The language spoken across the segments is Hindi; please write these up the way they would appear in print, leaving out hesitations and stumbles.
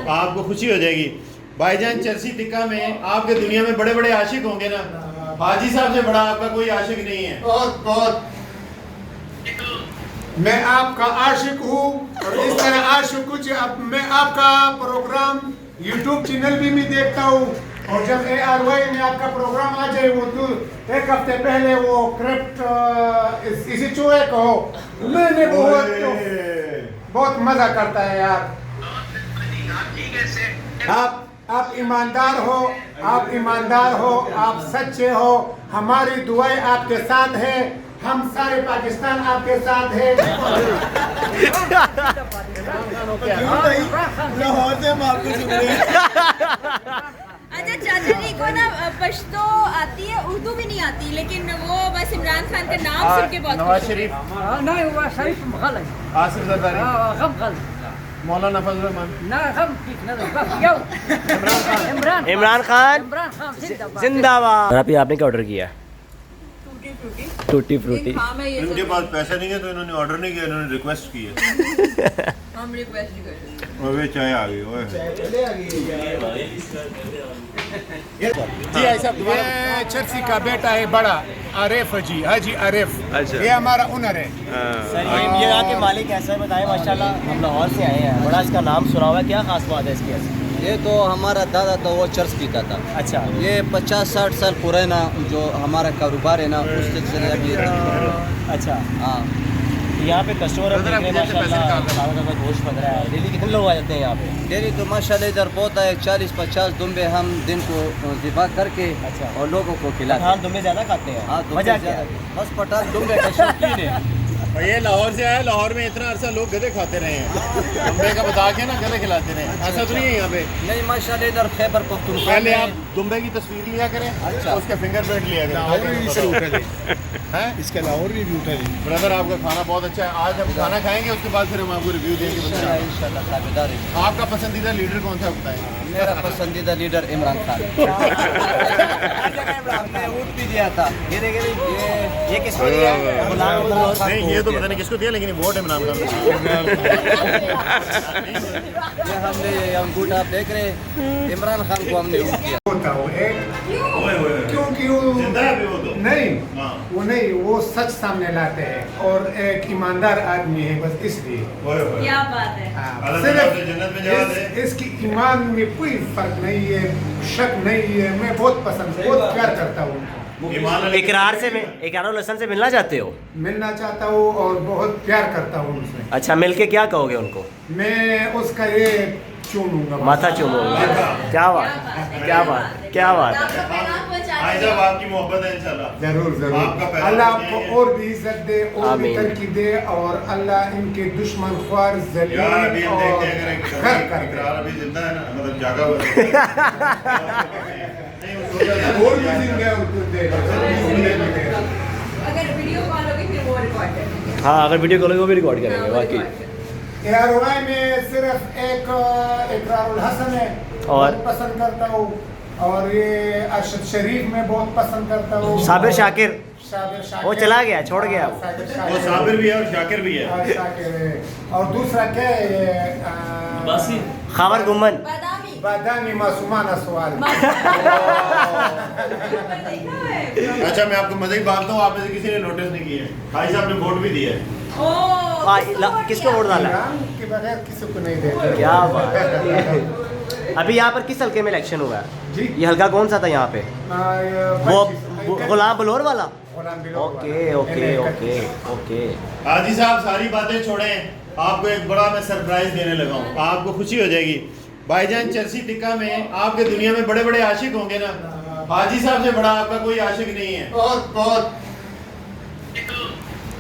आपको खुशी हो जाएगी। भाईजान चर्सी टिक्का में आपके दुनिया में बड़े बड़े आशिक होंगे ना, हाजी साहब से बड़ा आपका कोई आशिक नहीं है। बहुत बहुत मैं आपका आशिक हूँ और इस तरह आशिक कुछ मैं आपका प्रोग्राम YouTube चैनल भी मैं देखता हूँ और जब ARY में आपका प्रोग्राम आ जाए वो तो एक हफ्ते पहले वो क्रिप्ट इसी चूहे को मैंने बहुत मजा करता है यार। आप ईमानदार हो, आप ईमानदार हो, आप सच्चे हो, हमारी दुआएं आपके साथ है, हम सारे पाकिस्तान आपके साथ है। लाहौर से हम आपको सुन रहे हैं। अच्छा चाचा जी को ना पश्तो आती है, उर्दू भी नहीं आती, लेकिन वो बस इमरान खान का नाम सुन के बहुत नवाज शरीफ, नहीं हुआ शरीफ मखल आसिफ जरदारी, गम खल मौलाना फजल रहमान, ना गम ठीक ना इमरान खान जिंदाबाद। जिंदाबाद। अभी आपने क्या ऑर्डर किया? Tutti frutti. इनके पास पैसा नहीं है तो इन्होंने ऑर्डर नहीं किया, इन्होंने रिक्वेस्ट की है। हम रिक्वेस्ट नहीं करते। और वे चाय आ गई। ओए जी ऐसा ये चर्सी का बेटा है बड़ा आरिफ जी, हाजी आरिफ। अच्छा। ये हमारा ओनर है। सर ये यहाँ के मालिक ऐसा बताएं, माशाल्लाह हम लाहौर से आए हैं, बड़ा इसका नाम सुना हुआ है, क्या खास बात है इसकी? ये तो हमारा दादा तो वो चर्च पीता था। अच्छा। ये 50-60 साल पुराना जो हमारा कारोबार है ना उस सिलसिले में ये अच्छा। हाँ यहाँ पे कस्टमर देख रहे हैं माशाल्लाह, गोश्त बन रहा है। डेली कितने लोग आ जाते हैं यहाँ पे? डेली तो माशाल्लाह इधर बहुत है, 40-50 दुम्बे हम दिन को ज़िबा करके अच्छा। और लोगों को खिलाते हाँ दुम्बे ज़्यादा खाते हैं। हाँ मजा दुम्बे क्या? बस पठान दुम्बे का शौकीन है। और ये लाहौर से आया, लाहौर में इतना अरसा लोग गधे खाते रहे हैं, दुम्बे का बता के ना गधे खिलाते रहे। ऐसा तो नहीं है यहाँ पे? नहीं माशाल्लाह इधर खैबर पख्तूनख्वा पहले में आप दुम्बे की तस्वीर लिया करें, अच्छा। उसके फिंगरप्रिंट लिया करें। हैं? इसके लाहौर भी उठा ब्रदर आपका खाना बहुत अच्छा है। आज हम खाना खाएंगे, उसके बाद फिर हम आपको रिव्यू देंगे। इंशाल्लाह ताबेदार है। आपका पसंदीदा लीडर कौन सा बताएं? मेरा पसंदीदा लीडर इमरान खान। हमने ऊँट भी दिया था। ये किसको दिया? गुलाम अब्दुल खान नहीं, को ये तो दिया। पता नहीं किसको दिया, लेकिन वोट इमरान खान को। ये हमने अंगूठा आप देख रहे हैं, इमरान खान को हमने ऊँट दिया। होता वो एक क्योंकि वो जिंदा है अभी वो तो। नहीं हाँ। वो नहीं, वो सच सामने लाते हैं और एक ईमानदार आदमी है, बस इसलिए। क्या बात है। हाँ, अल्लाह सिर्फ ताला उसे जन्नत में जगह दे। इसकी ईमान में कोई फर्क नहीं है, शक नहीं है। मैं बहुत प्यार करता हूँ उनको। इकरार से इकरार और लसन से मिलना चाहते हो? मिलना चाहता हूँ और बहुत प्यार करता हूँ उनसे। अच्छा, मिलके क्या कहोगे उनको? मैं उसका ये चूमूंगा, माथा चूमोगे? क्या बात, क्या बात, क्या बात है। भाई साहब आपकी मोहब्बत है इंशाल्लाह। जरूर जरूर। आपका पैगाम अल्लाह यही आपको है। और भी इज्जत दे और भी आमीन। तरक्की दे और अल्लाह इनके दुश्मन ख्वार जलील यार अभी हम और देखते हैं अगर घर कर दे। इकरार अभी जिंदा है ना, मतलब जागा हुआ है। नहीं, वो सोचा था और भी जिंदा है उनको दे, जिंदगी दे। अगर वीडियो कॉल होगी फिर वो रिकॉर्ड करेंगे। हाँ, अगर वीडियो कॉल वो भी रिकॉर्ड करेंगे वाकई। ARY में सिर्फ एक इकरारुल हसन है और? बहुत पसंद करता हूँ, और ये अरशद शरीफ में बहुत पसंद करता हूँ। साबिर शाकिर साबिर शाकिर वो चला गया, छोड़ गया वो। साबिर वो शाकिर। साबिर भी है और शाकिर भी है। और शाकिर है। और दूसरा क्या है ये खावर गुम्मन। बादामी। बादामी मासूमाना सवाल। अच्छा मैं आपको मजे की बात बताऊँ, आप में से किसी ने नोटिस नहीं किया है, भाई साहब ने वोट भी दिया है। किसको वोट डाला? ईरान के बगैर किसी को नहीं देते। क्या बात है। अभी यहाँ पर किस हल्के में इलेक्शन हुआ है? जी। ये हल्का कौन सा था यहाँ पे? वो गुलाम बलौर वाला? गुलाम बिलोर ओके वाला। Okay okay okay. हाजी साहब सारी बातें छोड़ें, आपको एक बड़ा मैं सरप्राइज देने लगा हूँ, आपको खुशी हो जाएगी। भाईजान चर्सी टिक्का में आपके दुनिया में बड़े बड़े आशिक होंगे ना, हाजी साहब से बड़ा आपका कोई आशिक नहीं है। बहुत बहुत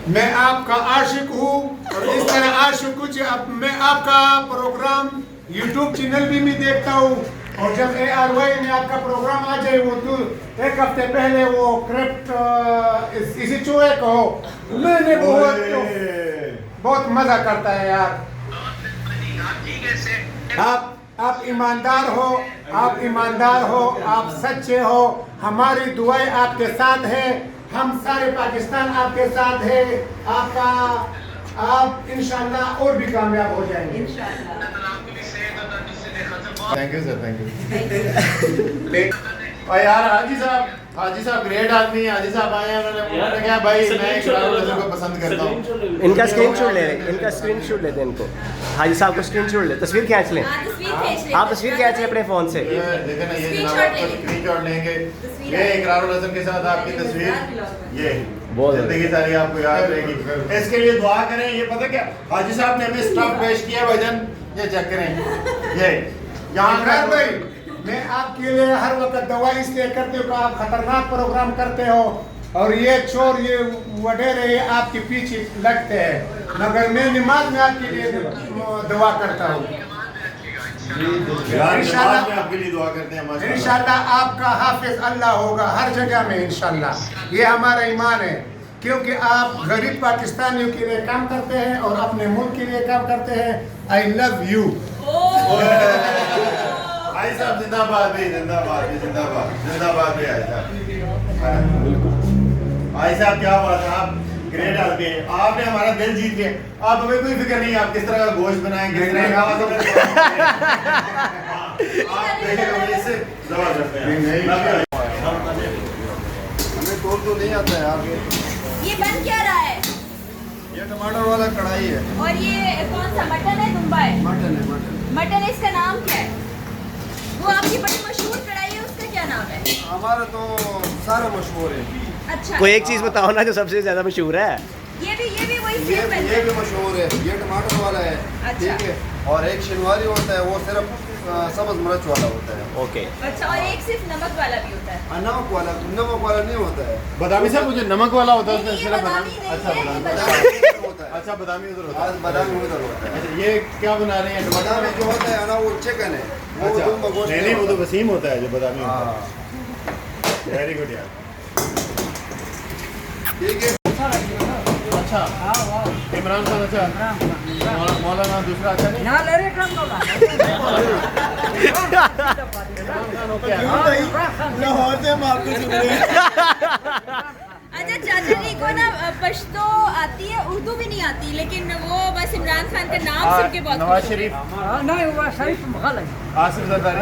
मैं आपका आशिक हूँ और इस तरह आशिक कुछ मैं आपका प्रोग्राम YouTube चैनल भी मैं देखता हूँ और जब ARY में आपका प्रोग्राम आ जाए वो तो एक हफ्ते पहले वो क्रिप्ट इसी चूहे को मैंने बहुत मजा करता है यार। आप ईमानदार हो, आप ईमानदार हो, आप सच्चे हो, हमारी दुआएं आपके साथ है, हम सारे पाकिस्तान आपके साथ है। आप इंशाल्लाह और भी कामयाब हो जाएंगे। Thank you sir, thank you. और यार हाजी साहब ग्रेट आदमी है। हाजी साहब आए हैं, उन्होंने कहा भाई मैं इकरारुल हसन को पसंद करता हूँ। इनका स्क्रीनशॉट ले लें, इनका स्क्रीनशॉट लेते हैं इनको। हाजी साहब को स्क्रीनशॉट ले, तस्वीर खींच लें। हाँ, तस्वीर खींच लें। आप तस्वीर खींच लें अपने फ़ोन से। देखें ना, ये Screenshot जनाब ले लें। स्क्रीनशॉट लेंगे। तस्वीर ये है। इकरारुल हसन के साथ आपकी तस्वीर, ये बहुत जिंदगी सारी आपको याद रहेगी। इसके लिए दुआ करें। ये पता क्या हाजी साहब ने हमें स्टफ पेश किया भाईजान, ये चेक करें। ये यहाँ इमरान भाई, मैं आपके लिए हर वक्त दवा इसलिए करती हूँ कि आप खतरनाक प्रोग्राम करते हो और ये चोर ये वडेरे ये आपके पीछे लगते हैं, मगर मैं नमाज में आपके लिए दुआ करता हूँ। यार नमाज में आपके लिए दुआ करते हैं माशाल्लाह। इंशाल्लाह आपका हाफिज अल्लाह होगा हर जगह में इंशाल्लाह। ये हमारा ईमान है, क्योंकि आप गरीब पाकिस्तानियों के लिए काम करते हैं और अपने मुल्क के लिए काम करते हैं। I love you. भाई साहब जिंदाबाद भाई, जिंदाबाद भाई, जिंदाबाद जिंदाबाद भाई। भाई साहब क्या बात है, आप ग्रेट आदमी हैं। आपने हमारा दिल जीत लिया। आप हमें कोई फिक्र नहीं, आप किस तरह का गोश्त बनाएं, किस तरह का आप देखें हमें इससे जबरदस्त है। हमें तोड़ तो नहीं आता है यार। ये बन क्या रहा है? ये टमाटर वाला कढ़ाई है। और ये कौन सा मटन है? दुम्बा है? मटन है, मटन। मटन है, इसका नाम क्या है? वो आपकी बड़ी मशहूर कढ़ाई है, उसका क्या नाम है? हमारा तो सारा मशहूर है। अच्छा, कोई एक चीज़ बताओ ना जो सबसे ज़्यादा मशहूर है। ये भी वही ये सेम बनता ये है। भी मशहूर है। ये टमाटर वाला है, अच्छा। ठीक है। और एक शिनवारी होता है, वो सिर्फ सब्ज मिर्च वाला होता है। ओके। अच्छा, और एक सिर्फ नमक वाला भी होता है। नमक वाला नहीं होता है। बदामी साहब मुझे नमक वाला होता है उसमें नहीं, ये सिर्फ बदामी नहीं अच्छा है, ये बदामी बदामी। होता है। अच्छा बदामी उधर होता है। बादामी उधर होता है। अच्छा, ये क्या बना रहे हैं? बादामी जो होता है ना, वो चिकन है। वो अच्छा दुम्बा गोश्त नहीं वो तो होता वसीम होता है जो बदामी है। होता हाँ, है। वेरी गुड यार। ठीक है। अच्छा इमरान खान, अच्छा मौलाना दूसरा अच्छा नहीं। ना ले रे काम का लाहौर से हम आपको सुन रहे हैं। अच्छा, चाचा जी को ना पश्तो आती है, उर्दू भी नहीं आती, लेकिन वो बस इमरान खान का नाम सुन के बहुत नवाज खुश हो शरीफ, ना हुआ शरीफ मगल आसिफ जरदारी,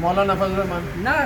मौलाना फजल रहमान, ना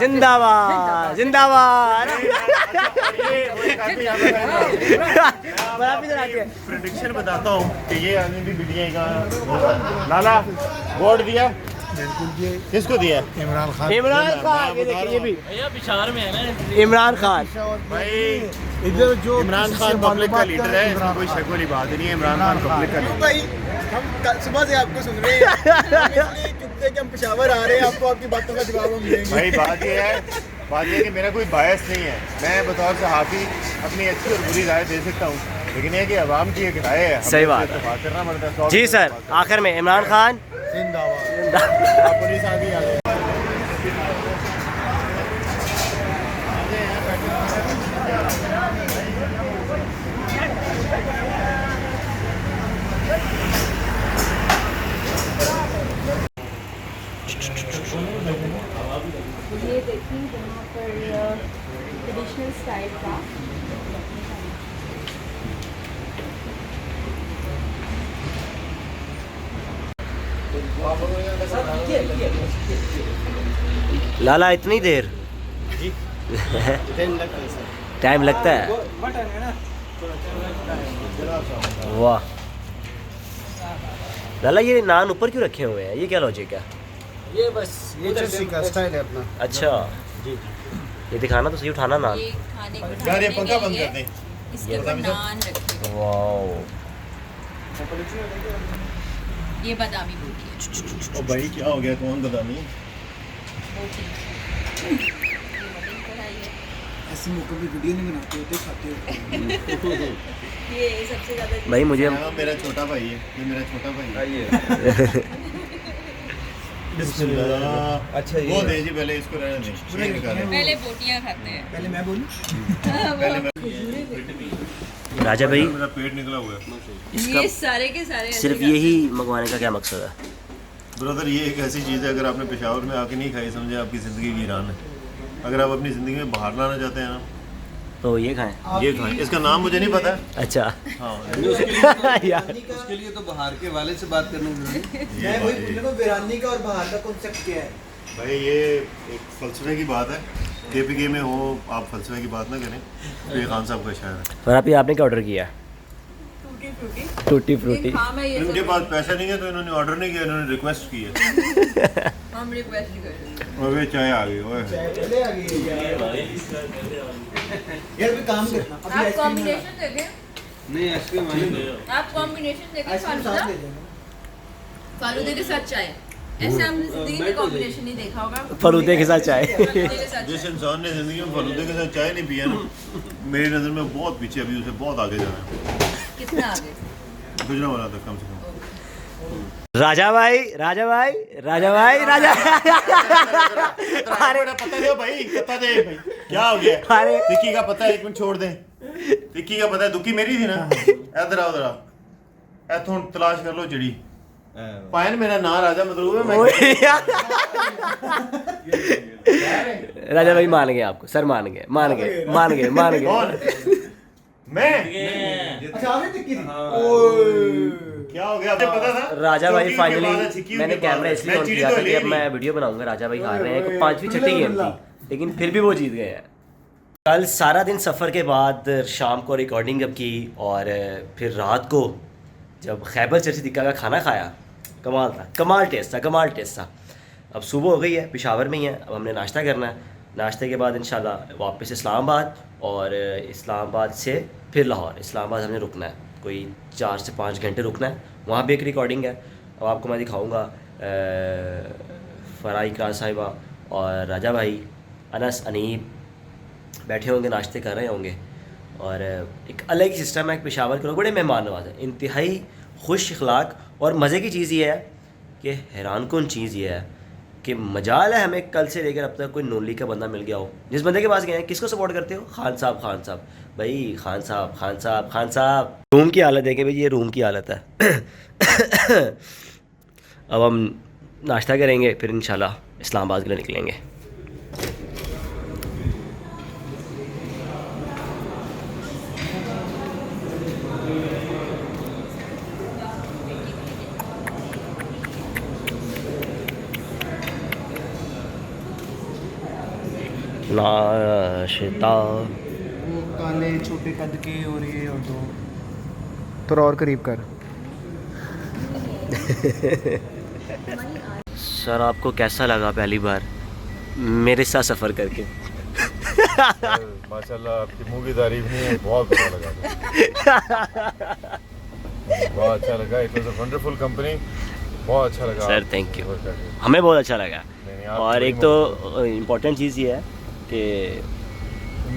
जिंदाबाद जिंदाबाद। बड़ा भी डरा के। प्रेडिक्शन बताता हूँ कि ये आदमी भी बिटिया का लाला वोट दिया किसको दिया? इमरान खान, ये देखिए ये भी इमरान खान। भाई इधर जो इमरान खान पब्लिक का लीडर है, इसमें कोई शक वाली बात नहीं है। इमरान खान पब्लिक का लीडर। भाई हम सुबह से आपको सुन रहे हैं, चुपते कि हम पेशावर आ रहे हैं, आपको आपकी बातों का जवाब हम देंगे। भाई बात ये है कि मेरा कोई बायस नहीं है। मैं बतौर सहाफ़ी अपनी अच्छी और बुरी राय दे सकता हूँ, लेकिन ये कि अवाम की एक राय है, सही बात है। करना पड़ता है। जी सर, आखिर में इमरान खान जिंदाबाद। पुलिस आ गई, आ गई। ये देखिए यहाँ पर ट्रेडिशनल स्टाइल का लाला इतनी देर टाइम लगता है। वाह लाला, ये नान ऊपर क्यों रखे हुए हैं? ये क्या लॉजिक है? ये बस ये चर्सी का स्टाइल है अपना। अच्छा जी, ये दिखाना तो सही, उठाना नान। ये खाने को यार ये ढकने पंखा के बंद लिए कर दें। इसके ऊपर नान रखे। वाओ, ये बादामी बोटी है। ओ भाई क्या हो गया, कौन बदामी? बोटी ये मटन कढ़ाई है। ऐसे मौके पे वीडियो नहीं बनाते होते, खाते हो। ये सबसे ज्यादा भाई मुझे हाँ, मेरा छोटा भाई है, ये मेरा छोटा भाई है। बिस्मिल्लाह। अच्छा, ये वो दे जी, पहले इसको रहने दें, शेक निकालें। पहले बोटियां खाते हैं। पहले मैं बोलूं? पहले मैं राजा भाई, मेरा पेट निकला हुआ है। ये सारे के सारे सिर्फ यही मंगवाने का क्या मकसद है? ब्रदर ये एक ऐसी चीज़ है, अगर आपने पेशावर में आके नहीं खाई, समझे आपकी ज़िंदगी वीरान है। अगर आप अपनी ज़िंदगी में बाहर लाना चाहते हैं ना, तो ये खाएं। ये खाएं, इसका नाम मुझे नहीं पता। अच्छा हाँ यार उसके लिए तो बाहर के वाले से बात करनी पड़ेगी। मैं वही पूछ रहा हूँ बिरयानी का और बाहर का कॉन्सेप्ट क्या है? भाई ये एक फलसफे की बात है, KPK में हो आप फलसफे की बात ना करें। तो ये खान साहब का शायर है। और अभी आपने क्या ऑर्डर किया? Tutti frutti. हाँ मैं ये इनके पास पैसे नहीं है तो इन्होंने ऑर्डर नहीं किया, इन्होंने रिक्वेस्ट की है। हम रिक्वेस्ट नहीं करते। और वे चाय आ गई। ओए पहले आ गई है यार भी काम करना अभी आप आइसक्रीम कॉम्बिनेशन देखें, नहीं आइसक्रीम आप कॉम्बिनेशन देखें आइसक्रीम फालूदा साथ ले जाना। फालूदे के साथ चाय, ऐसे हमने जिंदगी में कॉम्बिनेशन नहीं देखा होगा। फलूदे के साथ चाय। फालूदे के साथ जिस चाय। इंसान ने जिंदगी में फलूदे के साथ चाय नहीं पिया ना, मेरी नज़र में बहुत पीछे, अभी उसे बहुत आगे जाना है। कितना आगे? गुजरा वाला था कम से कम। राजा भाई राजा भाई राजा भाई राजा अरे पता दे भाई, पता दे भाई, क्या हो गया? अरे। टिक्की का पता है, एक मिनट छोड़ दे। टिक्की का पता है, दुक्की मेरी थी ना। इधर आओ जरा, इथों तलाश कर लो चिड़ी। पायन मेरा नाम राजा मतलब है। ओए राजा भाई मान गए आपको, सर मान गए मान गए मान गए मान कौन? गए। मैं? अच्छा आगे टिक्की थी। क्या हो गया? आपने पता था? राजा भाई चौकी के बाद है, फाइनली छिक्की मैंने के बाद कैमरा है। इसलिए मैं ऑन चिड़ी किया तो था कि ले अब ली। मैं वीडियो बनाऊंगा। राजा भाई हार रहे हैं, एक 5वीं छठी गेम थी लेकिन फिर भी वो जीत गए हैं। कल सारा दिन सफ़र के बाद शाम को रिकॉर्डिंग जब की और फिर रात को जब खैबर चर्ची टिक्का का खाना खाया, कमाल था, कमाल टेस्ट था, कमाल टेस्ट था। अब सुबह हो गई है, पेशावर में ही है, अब हमने नाश्ता करना है। नाश्ते के बाद इंशाल्लाह वापस इस्लामाबाद और इस्लामाबाद से फिर लाहौर। इस्लामाबाद हमने रुकना है, कोई 4 से 5 घंटे रुकना है, वहाँ भी एक रिकॉर्डिंग है। अब आपको मैं दिखाऊँगा फ़राई का साहिबा और राजा भाई, अनस, अनीब बैठे होंगे, नाश्ते कर रहे होंगे और एक अलग ही सिस्टम है पेशावर के लोग, बड़े मेहमान नवाज हैं, इंतहाई खुश अखलाक। और मज़े की चीज़ ये है कि हैरानकुन चीज़ ये है कि मजाल है हमें कल से लेकर अब तक कोई नोली का बंदा मिल गया हो। जिस बंदे के पास गए हैं, किसको सपोर्ट करते हो? खान साहब, खान साहब भाई, खान साहब, खान साहब, खान साहब। रूम की हालत देखें भाई, ये रूम की हालत है। अब हम नाश्ता करेंगे, फिर इंशाल्लाह इस्लामाबाद के लिए निकलेंगे। नाश्ता वो काले छोटे कद के और ये और दो थोड़ा और करीब कर। सर आपको कैसा लगा पहली बार मेरे साथ सफ़र करके? माशाल्लाह आपकी मुंह की तारीफ नहीं है, बहुत अच्छा लगा। बहुत अच्छा लगा। It was a wonderful company, बहुत अच्छा लगा सर थैंक यू, work करके। हमें बहुत अच्छा लगा। नहीं, आप और बड़ी एक तो इम्पोर्टेंट चीज़ ये है कि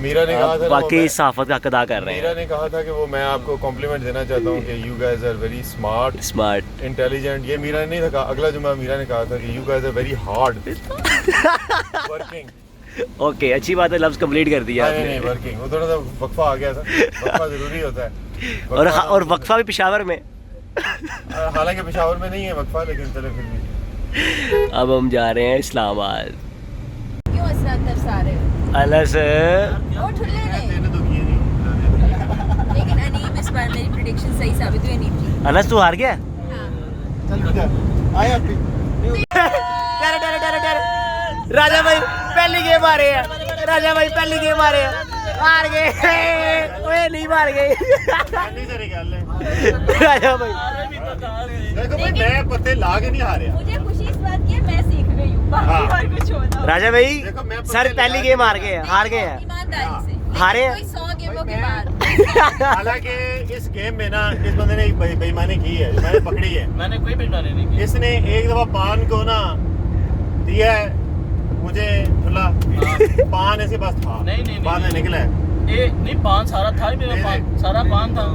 मीरा ने कहा आप था ना, वाकई सहाफ़त का हक अदा कर रहे मीरा हैं। ने कहा था कि वो मैं आपको कॉम्प्लीमेंट देना चाहता हूँ कि you guys are very smart, smart. Intelligent. ये मीरा ने नहीं कहा, अगला जुम्मा मीरा ने कहा था कि you guys are very hard working. Okay, अच्छी बात है, लफ्ज़ कंप्लीट कर दिया नहीं नहीं आपने। वर्किंग, वो थोड़ा सा वक्फा आ गया था, वक्फा ज़रूरी होता है। और वक्फा भी पेशावर में। हालांकि पेशावर में नहीं है वक्फा, लेकिन चलो फिर भी। अब हम जा रहे हैं इस्लामाबाद। क्यों असरात तरसा रहे हो? अनस वो ठुल्ले नहीं, मैंने तो किए नहीं। लेकिन अनीब इस बार मेरी प्रेडिक्शन सही साबित हुई। अनीब जी अनस तू हार गया? हाँ। चल इधर आए अभी राजा भाई पहली गेम आ रहे हैं, राजा भाई पहली गेम आ रहे हैं, हार गए। ओए नहीं मार गए नहीं से निकाल ले। राजा भाई। देखो भाई, मैं पत्ते ला के नहीं हारे। मुझे खुशी इस बात की है, मैं सीख रही हूँ, बाकी और कुछ होना। राजा भाई देखो, मैं सर पहली गेम हार गए हैं, हार गए हैं, ईमानदारी से हारे हैं। कोई 100 गेमों के बाद। हालांकि इस गेम में ना इस बंदे ने एक बेईमानी की है, मैंने पकड़ी है। मैंने कोई बेईमानी नहीं की। इसने एक दफा पान को ना दिया है मुझे खुला, पान ऐसे बस था, नहीं, बाद में निकला है। नहीं पान सारा था ही मेरा, नहीं, पान सारा पान था।